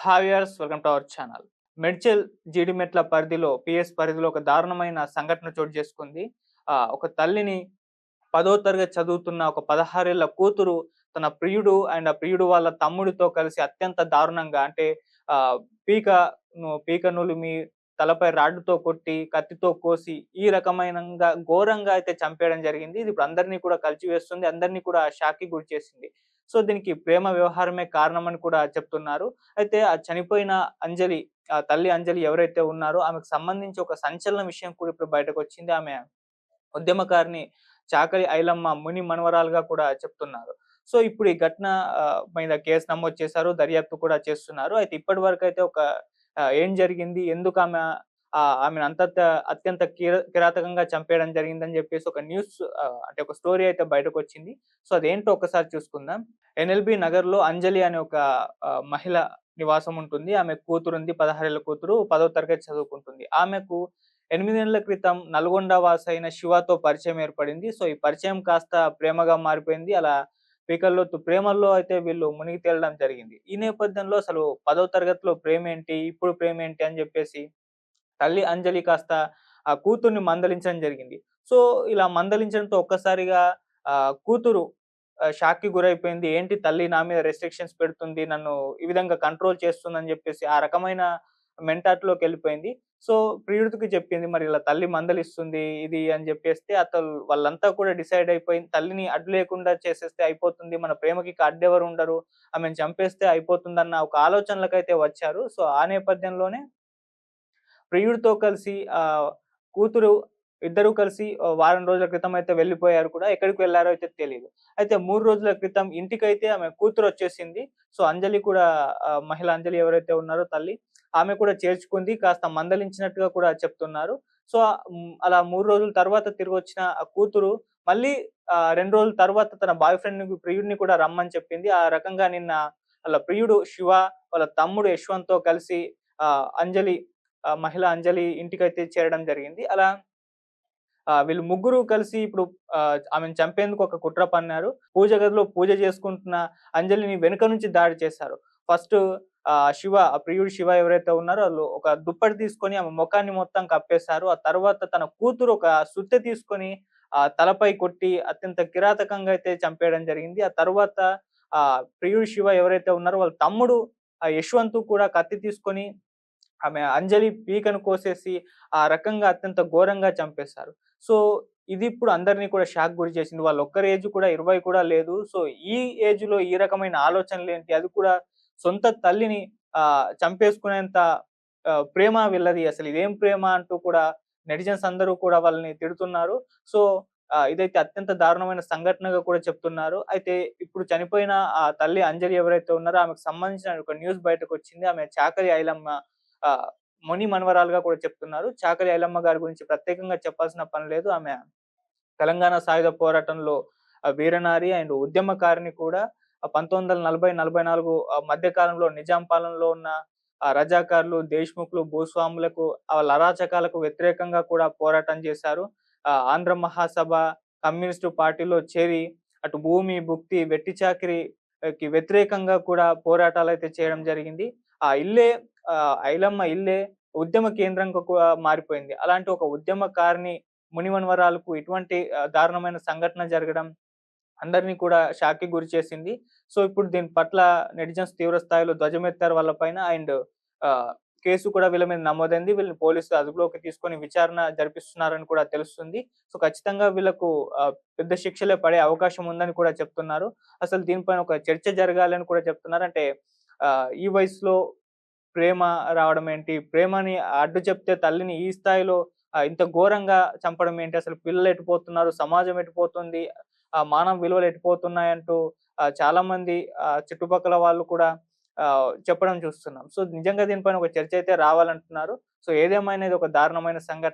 హాయర్స్ welcome to our channel. Medchal Jeedimetla పరిధిలో PS పరిధిలో ఒక దారుణమైన సంఘటన చోటు చేసుకుంది. ఒక తల్లిని 10వ తరగతి చదువుతున్న ఒక 16 ఏళ్ల కూతురు తన ప్రియుడు అండ్ ఆ ప్రియుడు వాళ్ళ తమ్ముడితో కలిసి అత్యంత దారుణంగా అంటే ఆహ్, పీక పీక నులిమి తలపై రాడ్డుతో కొట్టి, కత్తితో కోసి ఈ రకమైనంగా ఘోరంగా అయితే చంపేయడం జరిగింది. ఇది ఇప్పుడు అందరిని కూడా కలిచివేస్తుంది. అందరిని కూడా షాక్‌కి గురిచేసింది. సో, దీనికి ప్రేమ వ్యవహారమే కారణమని కూడా చెప్తున్నారు. అయితే ఆ చనిపోయిన అంజలి తల్లి అంజలి ఎవరైతే ఉన్నారో ఆమెకు సంబంధించి ఒక సంచలన విషయం కూడా ఇప్పుడు బయటకొచ్చింది. ఆమె ఉద్యమకారిణి చాకలి ఐలమ్మ ముని మనవరాలుగా కూడా చెప్తున్నారు. సో, ఇప్పుడు ఈ ఘటన మీద కేసు నమోదు చేశారు. దర్యాప్తు కూడా చేస్తున్నారు. అయితే ఇప్పటివరకైతే ఒక ఏం జరిగింది? ఎందుకామె ఆమెను అత్యంత కిరాతకంగా చంపేయడం జరిగిందని జెప్పేసి ఒక న్యూస్ అంటే ఒక స్టోరీ అయితే బయటకొచ్చింది. సో, అదేంటో ఒక్కసారి చూసుకుందాం. ఎన్ఎల్‌బీ నగర్‌లో అంజలి అనే ఒక మహిళ నివాసం ఉంటుంది. ఆమెకు కూతురుంది. 16 ఏళ్ల కూతురు 10వ తరగతి చదువుకుంటుంది. ఆమెకు 8 ఏళ్ల క్రితం నల్గొండ వాసైన శివతో పరిచయం ఏర్పడింది. సో, ఈ పరిచయం కాస్త ప్రేమగా మారిపోయింది. అలా పీకల్లోతు ప్రేమల్లో అయితే వీళ్ళు మునిగి తేలడం జరిగింది. ఈ నేపథ్యంలో అసలు 10వ తరగతిలో ప్రేమేంటి? ఇప్పుడు ప్రేమేంటి? అని జెప్పేసి తల్లి అంజలి కాస్త ఆ కూతుర్ని మందలించడం జరిగింది. సో, ఇలా మందలించడంతో ఒక్కసారిగా కూతురు షాక్‌కి గురైపోయింది. ఏంటి తల్లి నా మీద రెస్ట్రిక్షన్స్ పెడుతుంది. నన్ను ఈ విధంగా కంట్రోల్ చేస్తుందని జెప్పేసి ఆ రకమైన మెంటాలిటీలోకెళ్ళిపోయింది. సో, ప్రియుడికి చెప్పింది. మరి ఇలా తల్లి మందలిస్తుంది ఇది అని జెప్పేస్తే వాళ్ళంతా కూడా డిసైడ్ అయిపోయి తల్లిని అడ్డు లేకుండా చేసేస్తే అయిపోతుంది. మన ప్రేమకి ఇక అడ్డెవరు ఉండరు. ఆమెను చంపేస్తే అయిపోతుందన్న ఒక ఆలోచనలకైతే వచ్చారు. సో, ఆ నేపథ్యంలోనే ప్రియుడితో కలిసి కూతురు ఇద్దరూ కలిసి వారం రోజుల క్రితం అయితే వెళ్ళిపోయారు కూడా. ఎక్కడికి వెళ్లారో అయితే తెలీదు. అయితే 3 రోజుల క్రితం ఇంటికైతే ఆమె కూతురొచ్చేసింది. సో, అంజలి కూడా మహిళ అంజలి ఎవరైతే ఉన్నారో తల్లి, ఆమె కూడా చేర్చుకుంది. కాస్త మందలించినట్టుగా కూడా చెప్తున్నారు. సో, అలా 3 రోజుల తర్వాత తిరిగొచ్చిన ఆ కూతురు మళ్ళీ 2 రోజుల తర్వాత తన బాయ్ ఫ్రెండ్‌ని ప్రియుడిని కూడా రమ్మని చెప్పింది. ఆ రకంగా నిన్న వాళ్ళ ప్రియుడు శివ, వాళ్ళ తమ్ముడు యశ్వంత్‌తో కలిసి అంజలి మహిళ అంజలి ఇంటికైతే చేరడం జరిగింది. అలా వీళ్ళు ముగ్గురు కలిసి ఇప్పుడు ఆమెను చంపేందుకు ఒక కుట్ర పన్నారు. పూజ గదిలో పూజ చేసుకుంటున్న అంజలిని వెనుక నుంచి దాడి చేశారు. ఫస్టు శివ ప్రియుడు శివ ఎవరైతే ఉన్నారో ఆళ్ళు ఒక దుప్పటి తీసుకొని ఆమె మొఖాన్ని మొత్తం కప్పేశారు. ఆ తర్వాత తన కూతురు ఒక సుత్తె తీసుకొని తలపై కొట్టి అత్యంత కిరాతకంగా అయితే చంపేయడం జరిగింది. ఆ తర్వాత ప్రియుడు శివ ఎవరైతే ఉన్నారో వాళ్ళ తమ్ముడు యశ్వంత్ కూడా కత్తి తీసుకొని ఆమె అంజలి పీకను కోసేసి ఆ రకంగా అత్యంత ఘోరంగా చంపేశారు. సో, ఇది ఇప్పుడు అందరిని కూడా షాక్ గురి చేసింది. వాళ్ళొక్కరి ఏజ్ కూడా 20 కూడా లేదు. సో, ఈ ఏజ్‌లో ఈ రకమైన ఆలోచనలేంటి? అది కూడా సొంత తల్లిని చంపేసుకునేంత ప్రేమ వీళ్ళది. అసలు ఇదేం ప్రేమ అంటూ కూడా నెటిజన్స్ అందరూ కూడా వాళ్ళని తిడుతున్నారు. సో, ఇదైతే అత్యంత దారుణమైన సంఘటనగా కూడా చెప్తున్నారు. అయితే ఇప్పుడు చనిపోయిన ఆ తల్లి అంజలి ఎవరైతే ఉన్నారో ఆమెకు సంబంధించిన ఒక న్యూస్ బయటకొచ్చింది. ఆమె చాకలి ఐలమ్మ ఆహ్, ముని మనవరాలుగా కూడా చెప్తున్నారు. చాకలి ఐలమ్మ గారి గురించి ప్రత్యేకంగా చెప్పాల్సిన పని లేదు. ఆమె తెలంగాణ సాయుధ పోరాటంలో వీరనారి అండ్ ఉద్యమకారిణి కూడా. 1940, 44 మధ్య కాలంలో నిజాం పాలనలో ఉన్న రజాకార్లు, దేశ్‌ముఖ్‌లు, భూస్వాములకు వాళ్ళ అరాచకాలకు వ్యతిరేకంగా కూడా పోరాటం చేశారు. ఆంధ్ర మహాసభ, కమ్యూనిస్టు పార్టీలో చేరి అటు భూమి, భుక్తి, వెట్టి చాకిరీకి వ్యతిరేకంగా కూడా పోరాటాలైతే చేయడం జరిగింది. ఆ ఇల్లే ఐలమ్మ ఇల్లే ఉద్యమ కేంద్రంగా మారిపోయింది. అలాంటి ఒక ఉద్యమకారిణి మునిమనవరాలకు ఇటువంటి దారుణమైన సంఘటన జరగడం అందరిని కూడా షాక్‌కి గురిచేసింది. సో, ఇప్పుడు దీని పట్ల నెటిజన్స్ తీవ్ర స్థాయిలో ధ్వజమెత్తారు వాళ్ళ పైన అండ్ ఆహ్, కేసు కూడా వీళ్ళ మీద నమోదైంది. వీళ్ళని పోలీసులు అదుపులోకి తీసుకొని విచారణ జరిపిస్తున్నారని కూడా తెలుస్తుంది. సో, ఖచ్చితంగా వీళ్ళకు పెద్ద శిక్షలే పడే అవకాశం ఉందని కూడా చెప్తున్నారు. అసలు దీనిపైన ఒక చర్చ జరగాలని కూడా చెప్తున్నారు. అంటే ఈ వయసులో ప్రేమ రావడం ఏంటి? ప్రేమని అడ్డు చెప్తే తల్లిని ఈ స్థాయిలో ఇంత ఘోరంగా చంపడం ఏంటి? అసలు పిల్లలు ఎటుపోతున్నారు? సమాజం ఎటుపోతుంది? మానవ విలువలు ఎటుపోతున్నాయంటూ చాలామంది చుట్టుపక్కల వాళ్ళు కూడా చెప్పడం చూస్తున్నాం. సో, నిజంగా దీనిపైన ఒక చర్చ అయితే రావాలంటున్నారు. సో, ఏదేమైనా ఇది ఒక దారుణమైన సంఘటన.